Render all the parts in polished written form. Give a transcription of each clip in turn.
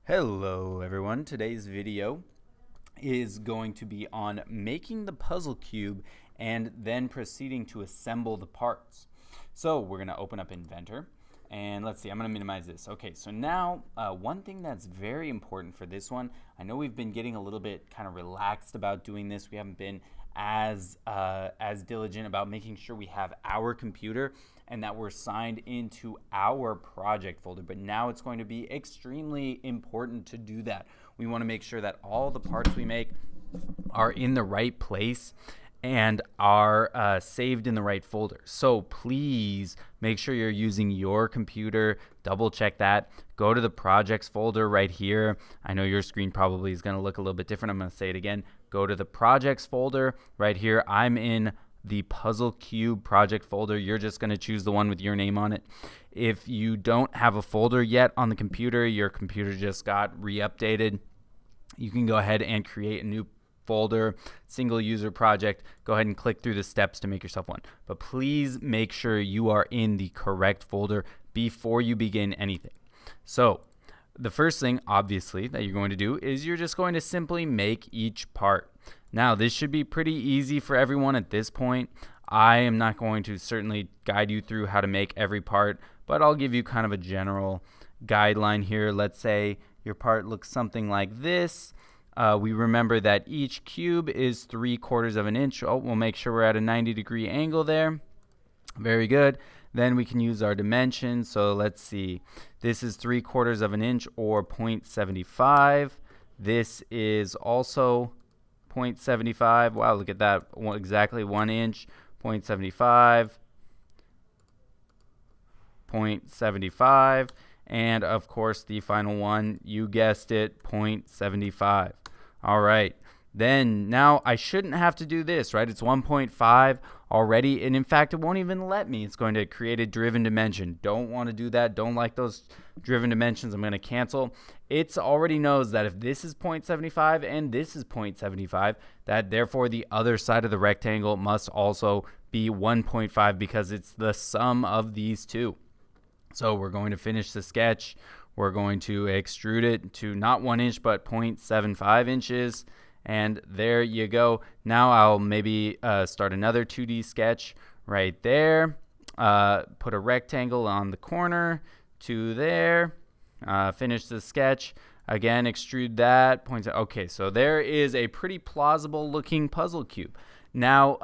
Hello everyone, today's video is going to be on making the puzzle cube and then proceeding to assemble the parts. So we're going to open up Inventor and let's see, I'm going to minimize this. Okay, so now one thing that's very important for this one, I know we've been getting a little bit kind of relaxed about doing this. We haven't been as diligent about making sure we have our computer and that we're signed into our project folder, but now it's going to be extremely important to do that. We want to make sure that all the parts we make are in the right place and are saved in the right folder. So please make sure you're using your computer. Double check that. Go to the projects folder right here. I know your screen probably is going to look a little bit different. I'm going to say it again. Go to the projects folder right here. I'm in the puzzle cube project folder. You're just going to choose the one with your name on it. If you don't have a folder yet on the computer, your computer just got re-updated, you can go ahead and create a new folder, single user project. Go ahead and click through the steps to make yourself one. But please make sure you are in the correct folder before you begin anything. So the first thing, obviously, that you're going to do is you're just going to simply make each part. Now, this should be pretty easy for everyone at this point. I am not going to certainly guide you through how to make every part, but I'll give you kind of a general guideline here. Let's say your part looks something like this. We remember that each cube is 3/4 of an inch. Oh, we'll make sure we're at a 90-degree angle there. Very good. Then we can use our dimensions. So let's see. This is 3/4 of an inch or 0.75. This is also 0.75. Wow, look at that. Exactly 1 inch. 0.75. 0.75. And of course, the final one, you guessed it, 0.75. All right. Then now I shouldn't have to do this, right? It's 1.5 already. And in fact, it won't even let me. It's going to create a driven dimension. Don't want to do that. Don't like those driven dimensions. I'm going to cancel. It already knows that if this is 0.75 and this is 0.75, that therefore the other side of the rectangle must also be 1.5 because it's the sum of these two. So we're going to finish the sketch. We're going to extrude it to not 1 inch, but 0.75 inches. And there you go. Now I'll maybe start another 2D sketch right there. Put a rectangle on the corner to there. Finish the sketch. Again, extrude that. Okay, so there is a pretty plausible looking puzzle cube. Now,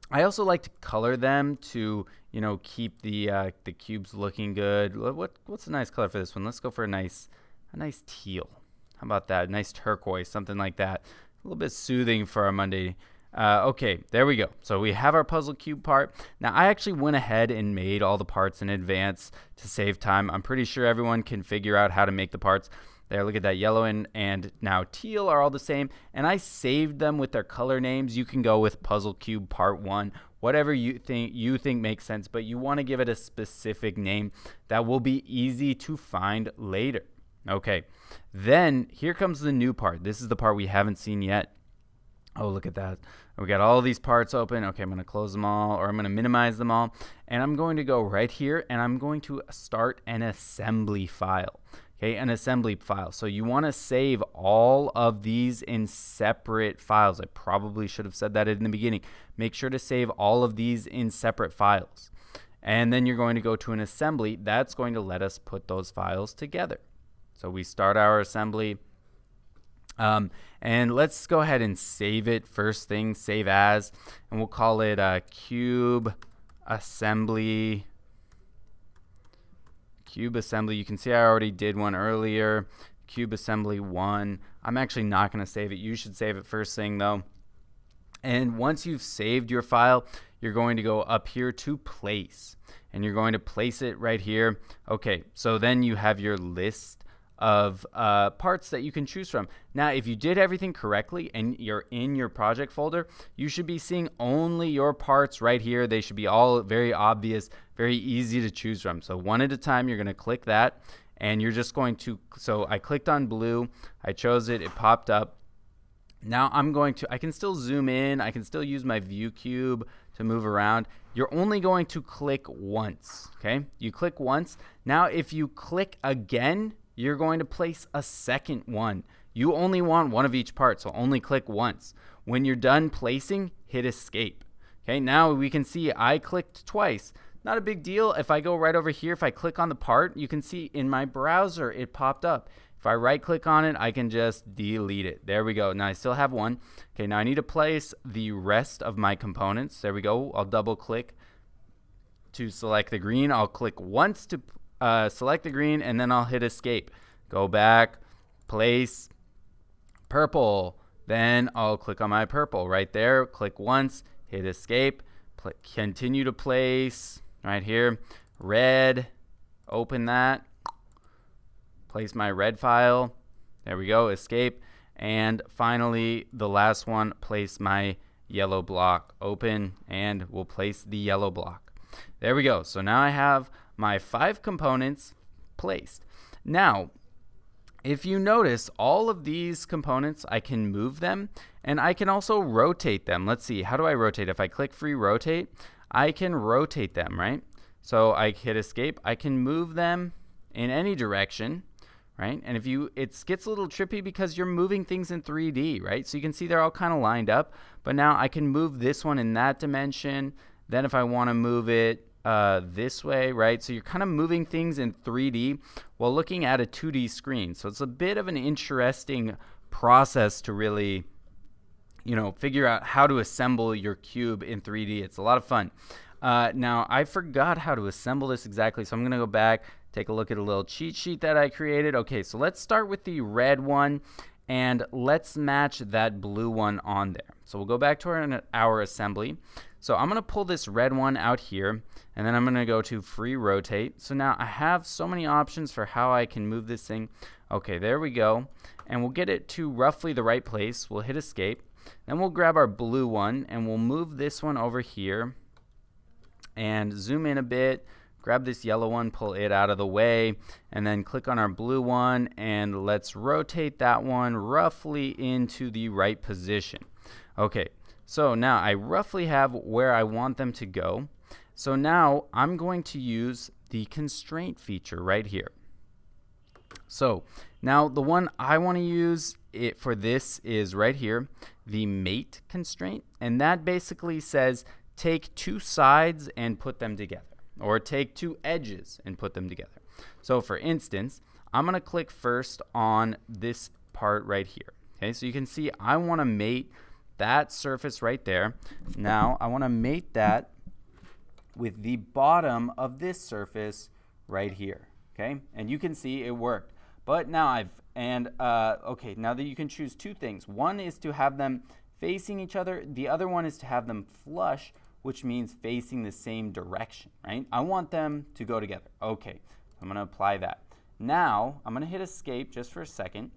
I also like to color them to, keep the cubes looking good. What's a nice color for this one? Let's go for a nice teal. How about that? Nice turquoise, something like that. A little bit soothing for our Monday. Okay, there we go. So we have our puzzle cube part. Now, I actually went ahead and made all the parts in advance to save time. I'm pretty sure everyone can figure out how to make the parts. There, look at that. Yellow and now teal are all the same. And I saved them with their color names. You can go with puzzle cube part 1, whatever you think makes sense, but you want to give it a specific name that will be easy to find later. Okay, then here comes the new part. This is the part we haven't seen yet. Oh, look at that. We got all these parts open. Okay, I'm going to close them all, or I'm going to minimize them all. And I'm going to go right here, and I'm going to start an assembly file. Okay, an assembly file. So you want to save all of these in separate files. I probably should have said that in the beginning. Make sure to save all of these in separate files. And then you're going to go to an assembly. That's going to let us put those files together. So we start our assembly, and let's go ahead and save it. First thing, save as, and we'll call it cube assembly. Cube assembly. You can see I already did one earlier. Cube assembly 1. I'm actually not going to save it. You should save it first thing though. And once you've saved your file, you're going to go up here to place, and you're going to place it right here. Okay, so then you have your list of parts that you can choose from. Now, if you did everything correctly and you're in your project folder, you should be seeing only your parts right here. They should be all very obvious, very easy to choose from. So one at a time, you're going to click that, and you're just going to, so I clicked on blue, I chose it, it popped up. Now I can still zoom in, I can still use my view cube to move around. You're only going to click once, okay? You click once. Now if you click again, you're going to place a second one. You only want one of each part, so only click once. When you're done placing, hit escape. Okay, now we can see I clicked twice. Not a big deal. If I go right over here, if I click on the part, you can see in my browser it popped up. If I right click on it, I can just delete it. There we go. Now I still have one. Okay, now I need to place the rest of my components. There we go. I'll double click to select the green. I'll click once to select the green, and then I'll hit escape. Go back, place purple. Then I'll click on my purple right there. Click once, hit escape. Continue to place right here. Red, open that. Place my red file. There we go, escape. And finally, the last one, place my yellow block. Open, and we'll place the yellow block. There we go. So now I have my 5 components placed. Now, if you notice, all of these components, I can move them, and I can also rotate them. Let's see, how do I rotate? If I click free rotate, I can rotate them, right? So I hit escape. I can move them in any direction, right? And if it gets a little trippy because you're moving things in 3D, right? So you can see they're all kind of lined up, but now I can move this one in that dimension. Then if I want to move it this way, right? So you're kind of moving things in 3D while looking at a 2D screen. So it's a bit of an interesting process to really, figure out how to assemble your cube in 3D. It's a lot of fun. Now, I forgot how to assemble this exactly, so I'm going to go back, take a look at a little cheat sheet that I created. Okay, so let's start with the red one, and let's match that blue one on there. So we'll go back to our assembly. So I'm going to pull this red one out here, and then I'm going to go to free rotate. So now I have so many options for how I can move this thing. Okay, there we go. And we'll get it to roughly the right place. We'll hit escape. Then we'll grab our blue one, and we'll move this one over here and zoom in a bit. Grab this yellow one, pull it out of the way, and then click on our blue one, and let's rotate that one roughly into the right position. Okay, so now I roughly have where I want them to go. So now I'm going to use the constraint feature right here. So now the one I want to use for this is right here, the mate constraint, and that basically says take 2 sides and put them together, or take 2 edges and put them together. So for instance, I'm going to click first on this part right here. Okay, so you can see I want to mate that surface right there. Now I want to mate that with the bottom of this surface right here. Okay, and you can see it worked. But now okay, now that you can choose 2 things. One is to have them facing each other. The other one is to have them flush, which means facing the same direction, right? I want them to go together. Okay, I'm going to apply that. Now, I'm going to hit escape just for a second,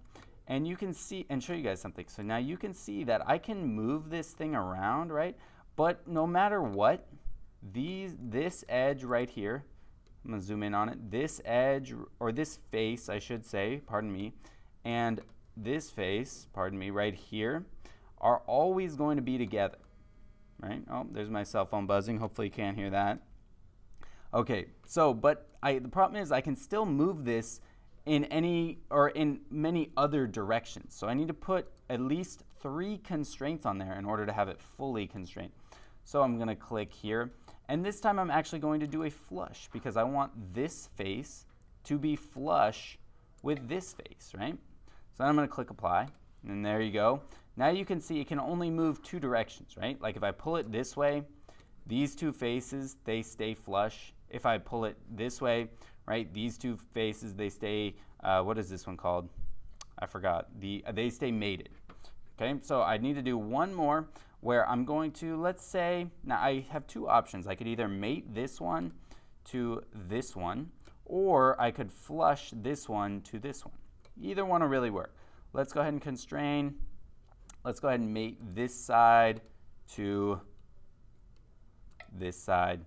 and you can see, and show you guys something. So now you can see that I can move this thing around, right? But no matter what, this edge right here, I'm going to zoom in on it, this edge, or this face, I should say, pardon me, and this face, pardon me, right here, are always going to be together. Right? Oh, there's my cell phone buzzing. Hopefully you can't hear that. Okay, so, but the problem is I can still move this in many other directions. So I need to put at least 3 constraints on there in order to have it fully constrained. So I'm going to click here, and this time I'm actually going to do a flush because I want this face to be flush with this face, right? So I'm going to click apply, and there you go. Now you can see it can only move 2 directions, right? Like if I pull it this way, these 2 faces, they stay flush. If I pull it this way, right, these 2 faces, they stay, what is this one called? I forgot. They stay mated. Okay, so I need to do one more where I'm going to, let's say, now I have 2 options. I could either mate this one to this one, or I could flush this one to this one. Either one will really work. Let's go ahead and constrain. Let's go ahead and mate this side to this side.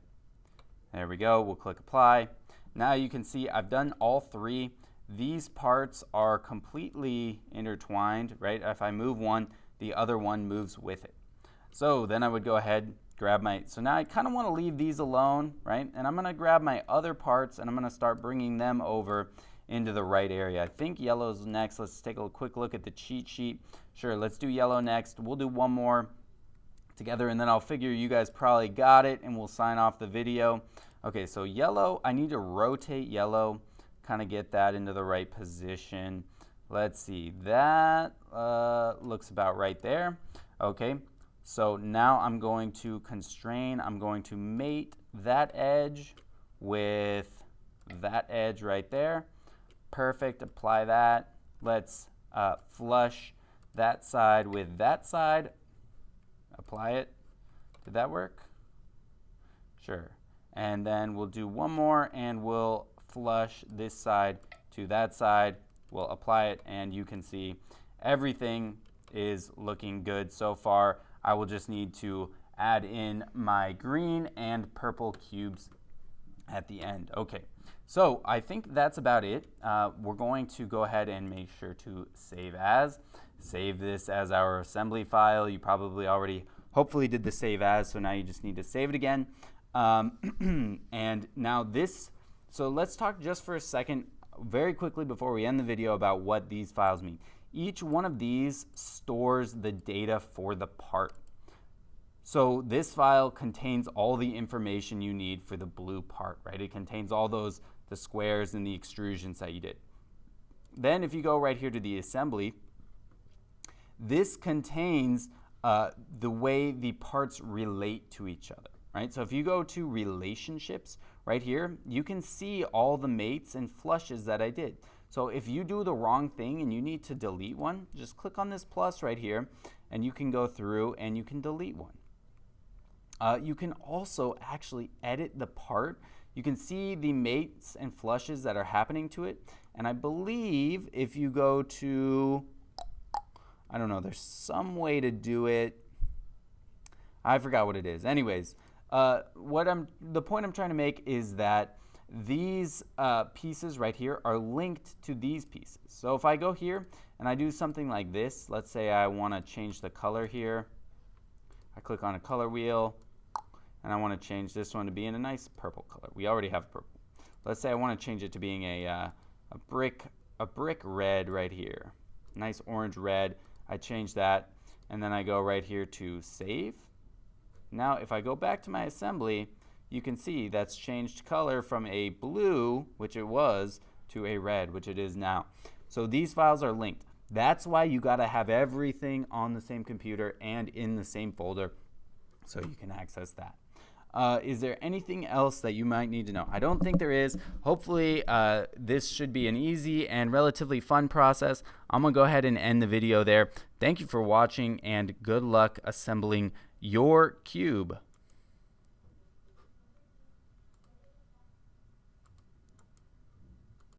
There we go. We'll click apply. Now you can see I've done all 3. These parts are completely intertwined, right? If I move one, the other one moves with it. So then I would go ahead, grab so now I kind of want to leave these alone, right? And I'm going to grab my other parts and I'm going to start bringing them over into the right area. I think yellow's next. Let's take a quick look at the cheat sheet. Sure, let's do yellow next. We'll do one more together, and then I'll figure you guys probably got it, and we'll sign off the video. Okay, so yellow, I need to rotate yellow, kind of get that into the right position. Let's see, that looks about right there. Okay, so now I'm going to constrain. I'm going to mate that edge with that edge right there. Perfect, apply that. Let's flush that side with that side. Apply it. Did that work? Sure. And then we'll do one more, and we'll flush this side to that side. We'll apply it, and you can see everything is looking good so far. I will just need to add in my green and purple cubes at the end. Okay, so I think that's about it. We're going to go ahead and make sure to save as. Save this as our assembly file. You probably already hopefully did the save as, so now you just need to save it again. And now this, so let's talk just for a second, very quickly before we end the video, about what these files mean. Each one of these stores the data for the part. So this file contains all the information you need for the blue part, right? It contains all those, the squares and the extrusions that you did. Then if you go right here to the assembly, this contains the way the parts relate to each other, right? So if you go to relationships right here, you can see all the mates and flushes that I did. So if you do the wrong thing and you need to delete one, just click on this plus right here, and you can go through and you can delete one. You can also actually edit the part. You can see the mates and flushes that are happening to it. And I believe if you go to, I don't know, there's some way to do it. I forgot what it is. Anyways, the point I'm trying to make is that these pieces right here are linked to these pieces. So if I go here and I do something like this, let's say I want to change the color here. I click on a color wheel, and I want to change this one to being a nice purple color. We already have purple. Let's say I want to change it to being a brick red right here. Nice orange red. I change that, and then I go right here to save. Now if I go back to my assembly, you can see that's changed color from a blue, which it was, to a red, which it is now. So these files are linked. That's why you got to have everything on the same computer and in the same folder so you can access that. Is there anything else that you might need to know? I don't think there is. Hopefully this should be an easy and relatively fun process. I'm going to go ahead and end the video there. Thank you for watching, and good luck assembling your cube.